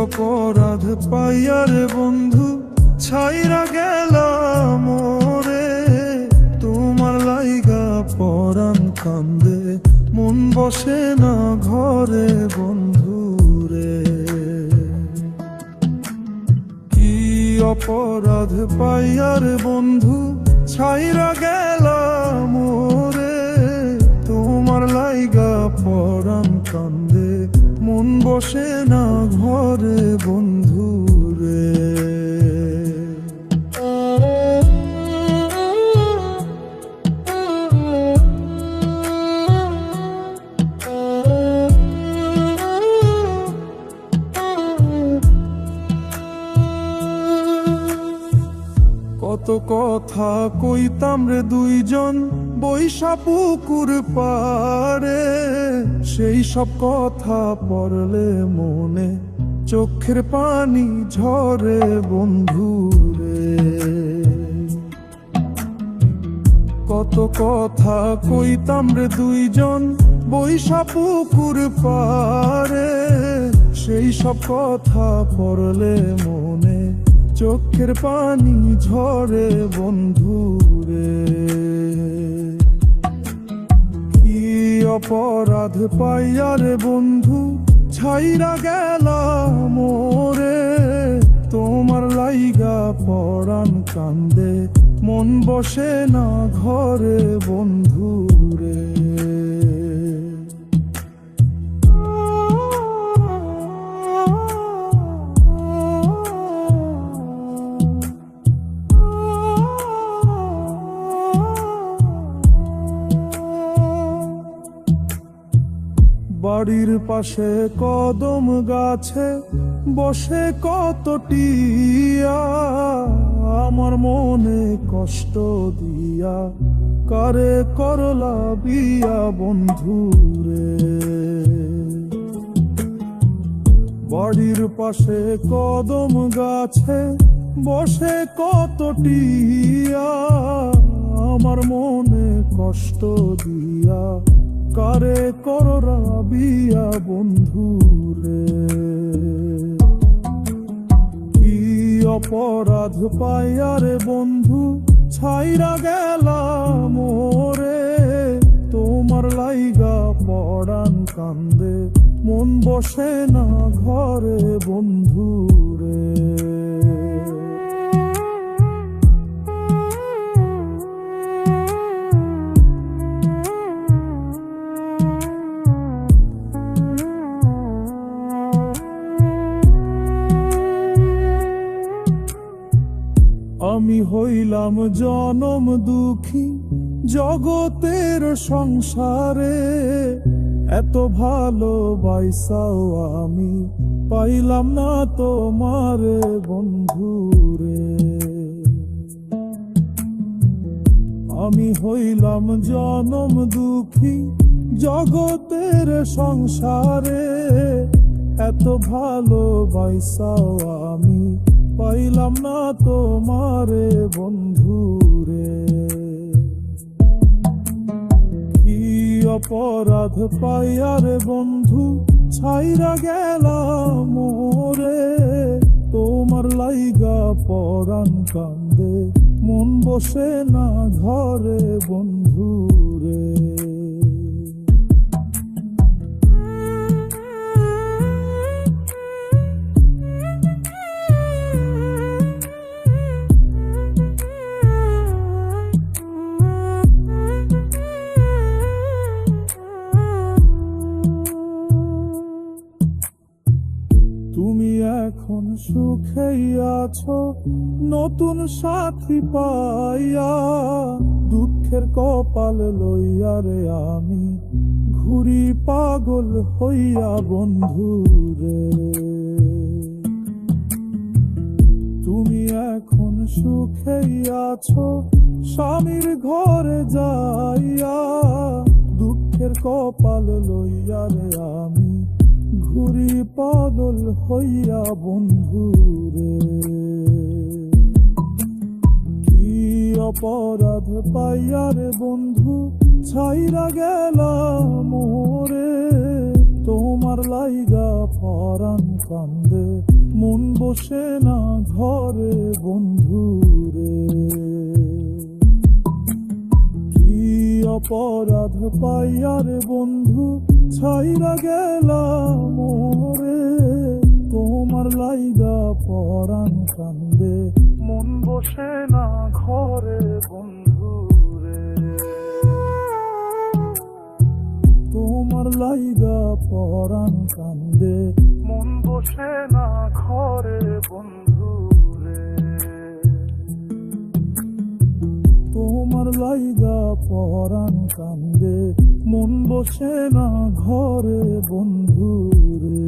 অপরাধ পাইয়ার বন্ধু ছাইরা গেলাম মোরে, তোমার লাইগা পরাণ কান্দে মন বসে না ঘরে বন্ধু রে। কি অপরাধ পাইয়ার বন্ধু ছাইরা গেলাম মোরে, তোমার লাইগা পরাণ কান্দে মন বসে না ঘরে বন্ধু রে। কত কথা কইতাম রে দুইজন বৈশা পুকুর পারে, সেই সব কথা পড়লে মনে চোখের পানি ঝরে বন্ধু রে। কত কথা কইতাম রে দুইজন বৈশা পুকুর পারে, সেই সব কথা পড়লে মনে চোখের পানি ঝরে বন্ধু রে। কি অপরাধ পাইয়ার বন্ধু ছাইরা গেলাম মোরে, তোমার লাইগা পরাণ কান্দে মন বসে না ঘরে বন্ধু রে। বাড়ির পাশে কদম গাছে বসে কত টিয়া, আমার মনে কষ্ট দিয়া কারে করলা বিয়া বন্ধু রে। বাড়ির পাশে কদম গাছে বসে কত টিয়া, আমার মনে কষ্ট দিয়া কারে কররা বিয়া বন্ধু রে। কি অপরাধ পাইয়ারে বন্ধু ছাইরা গেলাম মোরে, তোমার লাইগা পরাণ কান্দে মন বসে না ঘরে বন্ধু রে। আমি হইলাম জনম দুঃখী জগতের সংসারে, এত ভালোবাসাও আমি পাইলাম না তোমারে বন্ধু রে। আমি হইলাম জনম দুঃখী জগতের সংসারে, এত ভালোবাসাও আমি পাইলাম না তোমারে বন্ধু রে। কি অপরাধ পাইয়ারে বন্ধু ছাইরা গেলাম মোরে, তোমার লাইগা পরাণ কান্দে মন বসে না ঘরে বন্ধু রে। তুমি এখন সুখেই আছো নতুন সাথী পাইয়া, দুঃখের কপাল লইয়া রে আমি ঘুরি পাগল হইয়া বন্ধু রে। তুমি এখন সুখেই আছো স্বামীর ঘরে যাইয়া, দুঃখের কপাল লইয়া রে আমি ঘুরি পাগল হইয়া বন্ধু রে। কি অপরাধ পাইয়ারে বন্ধু ছাইরা গেলাম মোরে, তোমার লাইগা পরাণ কান্দে, মন বসে না ঘরে বন্ধুরে। কি অপরাধ পাইয়ার বন্ধু ছাইরা গেলাম মোরে, তোমার লাইগা পরাণ কান্দে, মন বসে না ঘরে বন্ধুরে। তোমার লাইগা পরাণ কান্দে, মন বসে না ঘরে বন্ধুরে। তোমার লাইগা পরাণ কান্দে, মন বসে না ঘরে বন্ধুরে।